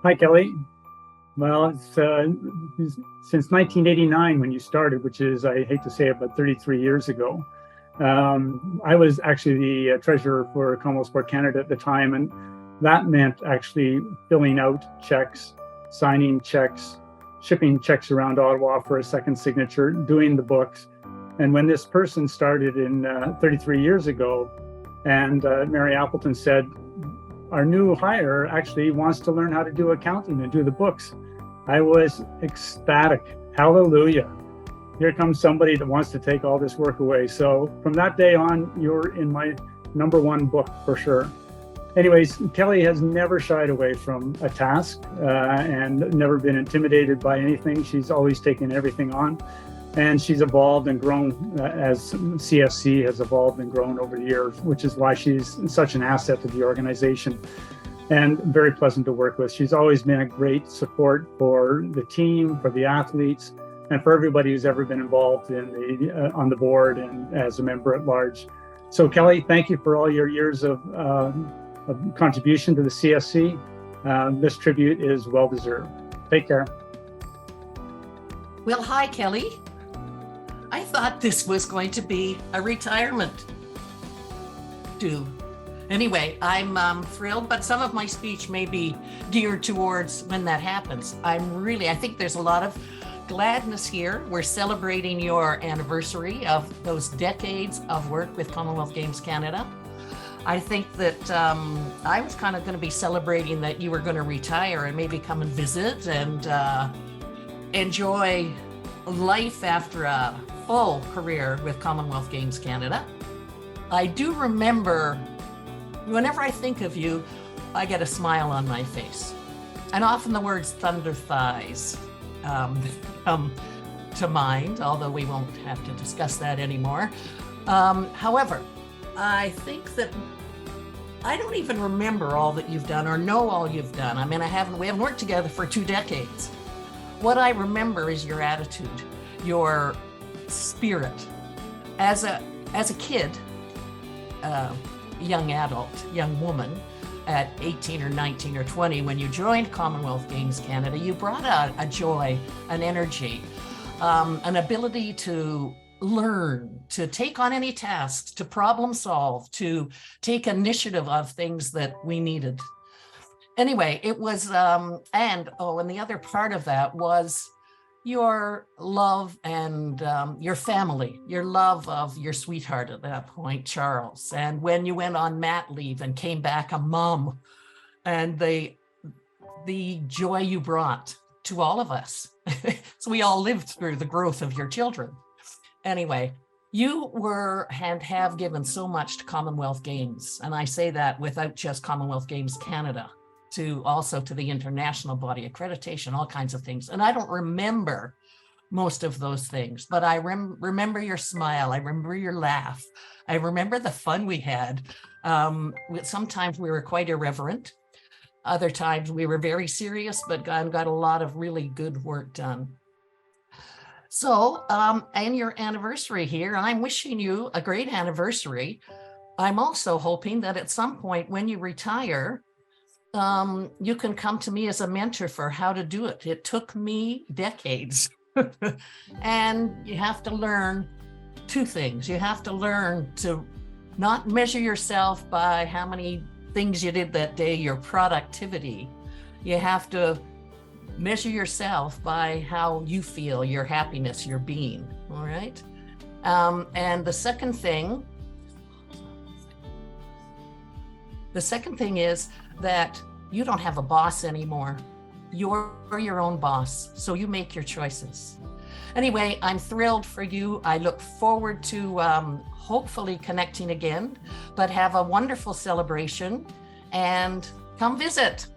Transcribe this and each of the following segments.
Hi, Kelly. Well, since 1989 when you started, which is, I hate to say it, but 33 years ago. I was actually the treasurer for Commonwealth Sport Canada at the time, and that meant actually filling out checks, signing checks, shipping checks around Ottawa for a second signature, doing the books. And when this person started in 33 years ago, and Mary Appleton said, our new hire actually wants to learn how to do accounting and do the books. I was ecstatic. Hallelujah. Here comes somebody that wants to take all this work away. So from that day on, you're in my number one book for sure. Anyways, Kelly has never shied away from a task and never been intimidated by anything. She's always taken everything on. And she's evolved and grown as CFC has evolved and grown over the years, which is why she's such an asset to the organization and very pleasant to work with. She's always been a great support for the team, for the athletes, and for everybody who's ever been involved in on the board and as a member at large. So Kelly, thank you for all your years of contribution to the CFC. This tribute is well deserved. Take care. Well, hi, Kelly. I thought this was going to be a retirement do. Anyway, I'm thrilled, but some of my speech may be geared towards when that happens. I think there's a lot of gladness here. We're celebrating your anniversary of those decades of work with Commonwealth Games Canada. I think that I was kind of going to be celebrating that you were going to retire and maybe come and visit and enjoy life after a full career with Commonwealth Games Canada. I do remember, whenever I think of you, I get a smile on my face. And often the words thunder thighs come to mind, although we won't have to discuss that anymore. However, I think that I don't even remember all that you've done or know all you've done. I mean, we haven't worked together for 2 decades. What I remember is your attitude, your spirit. As a kid, young adult, young woman, at 18 or 19 or 20, when you joined Commonwealth Games Canada, you brought a joy, an energy, an ability to learn, to take on any tasks, to problem solve, to take initiative of things that we needed. Anyway, it was, and the other part of that was your love and your family, your love of your sweetheart at that point, Charles. And when you went on mat leave and came back a mom, and the joy you brought to all of us. So we all lived through the growth of your children. Anyway, you were and have given so much to Commonwealth Games. And I say that without just Commonwealth Games Canada, to also to the international body accreditation, all kinds of things. And I don't remember most of those things, but I remember your smile. I remember your laugh. I remember the fun we had. Sometimes we were quite irreverent. Other times we were very serious, but got a lot of really good work done. So, and your anniversary here, and I'm wishing you a great anniversary. I'm also hoping that at some point when you retire, you can come to me as a mentor for how to do it. It took me decades. And you have to learn 2 things. You have to learn to not measure yourself by how many things you did that day, your productivity. You have to measure yourself by how you feel, your happiness, your being. All right. And the second thing is that you don't have a boss anymore. You're your own boss, so you make your choices. Anyway, I'm thrilled for you. I look forward to hopefully connecting again, but have a wonderful celebration and come visit.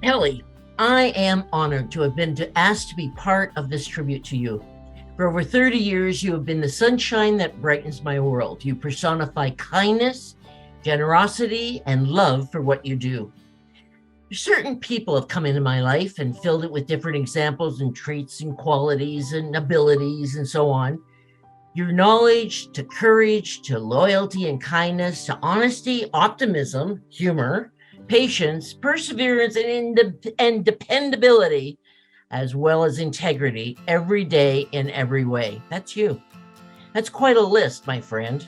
Kelly, I am honored to have been asked to be part of this tribute to you. For over 30 years, you have been the sunshine that brightens my world. You personify kindness, generosity, and love for what you do. Certain people have come into my life and filled it with different examples and traits and qualities and abilities and so on. Your knowledge to courage, to loyalty and kindness, to honesty, optimism, humor, patience, perseverance, and dependability, as well as integrity every day in every way. That's you. That's quite a list, my friend.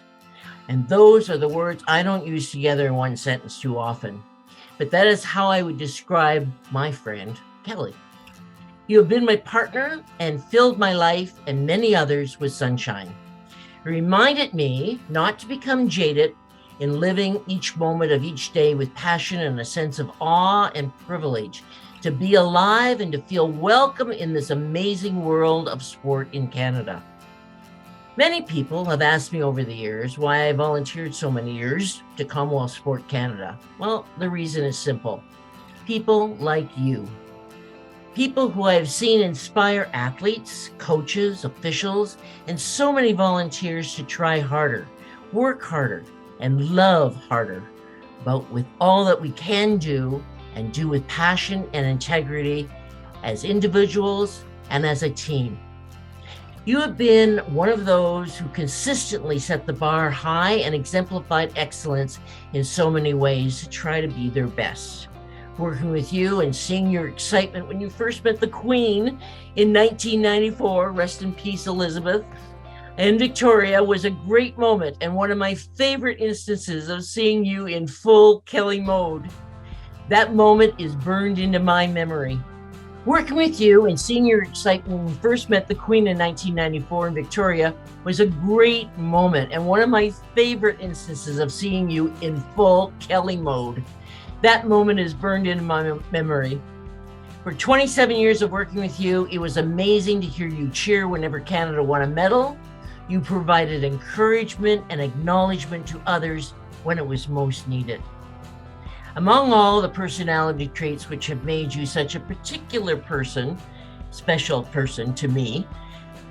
And those are the words I don't use together in one sentence too often. But that is how I would describe my friend, Kelly. You have been my partner and filled my life and many others with sunshine. It reminded me not to become jaded in living each moment of each day with passion and a sense of awe and privilege, to be alive and to feel welcome in this amazing world of sport in Canada. Many people have asked me over the years why I volunteered so many years to Commonwealth Sport Canada. Well, the reason is simple. People like you. People who I have seen inspire athletes, coaches, officials, and so many volunteers to try harder, work harder, and love harder, but with all that we can do and do with passion and integrity as individuals and as a team. You have been one of those who consistently set the bar high and exemplified excellence in so many ways to try to be their best. Working with you and seeing your excitement when you first met the Queen in 1994, rest in peace, Elizabeth, and Victoria, was a great moment and one of my favorite instances of seeing you in full Kelly mode. That moment is burned into my memory. Working with you and seeing your excitement when we first met the Queen in 1994 in Victoria was a great moment and one of my favorite instances of seeing you in full Kelly mode. That moment is burned into my memory. For 27 years of working with you, it was amazing to hear you cheer whenever Canada won a medal. You provided encouragement and acknowledgement to others when it was most needed. Among all the personality traits which have made you such a particular person, special person to me,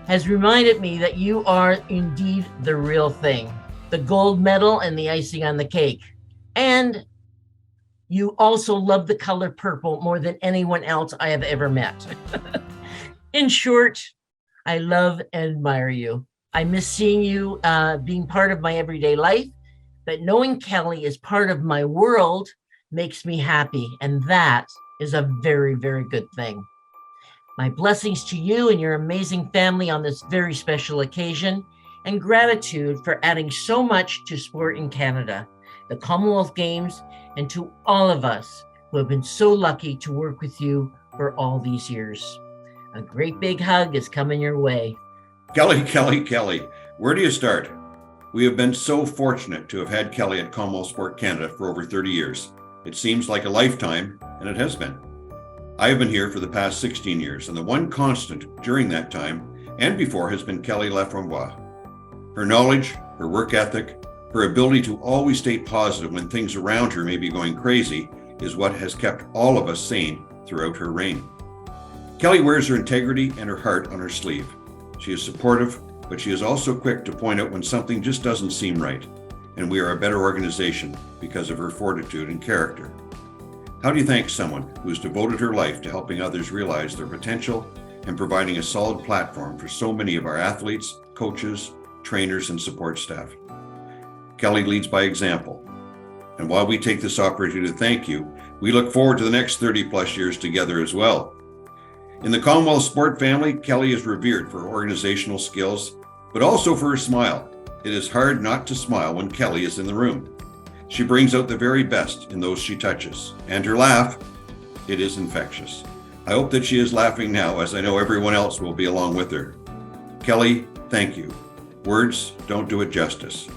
has reminded me that you are indeed the real thing, the gold medal and the icing on the cake. And you also love the color purple more than anyone else I have ever met. In short, I love and admire you. I miss seeing you being part of my everyday life, but knowing Kelly is part of my world makes me happy, and that is a very, very good thing. My blessings to you and your amazing family on this very special occasion, and gratitude for adding so much to sport in Canada, the Commonwealth Games, and to all of us who have been so lucky to work with you for all these years. A great big hug is coming your way. Kelly, where do you start? We have been so fortunate to have had Kelly at Commonwealth Sport Canada for over 30 years. It seems like a lifetime, and it has been. I have been here for the past 16 years, and the one constant during that time and before has been Kelly Laframboise. Her knowledge, her work ethic, her ability to always stay positive when things around her may be going crazy is what has kept all of us sane throughout her reign. Kelly wears her integrity and her heart on her sleeve. She is supportive, but she is also quick to point out when something just doesn't seem right, and we are a better organization because of her fortitude and character. How do you thank someone who has devoted her life to helping others realize their potential and providing a solid platform for so many of our athletes, coaches, trainers, and support staff? Kelly leads by example. And while we take this opportunity to thank you, we look forward to the next 30 plus years together as well. In the Commonwealth Sport family, Kelly is revered for her organizational skills, but also for her smile. It is hard not to smile when Kelly is in the room. She brings out the very best in those she touches, and her laugh, it is infectious. I hope that she is laughing now, as I know everyone else will be along with her. Kelly, thank you. Words don't do it justice,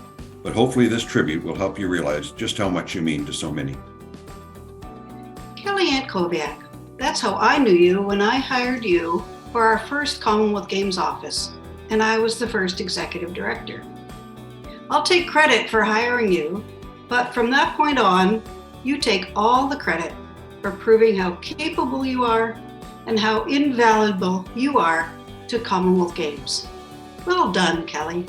but hopefully this tribute will help you realize just how much you mean to so many. Kellyanne Kovac, that's how I knew you when I hired you for our first Commonwealth Games office, and I was the first executive director. I'll take credit for hiring you, but from that point on, you take all the credit for proving how capable you are and how invaluable you are to Commonwealth Games. Well done, Kelly.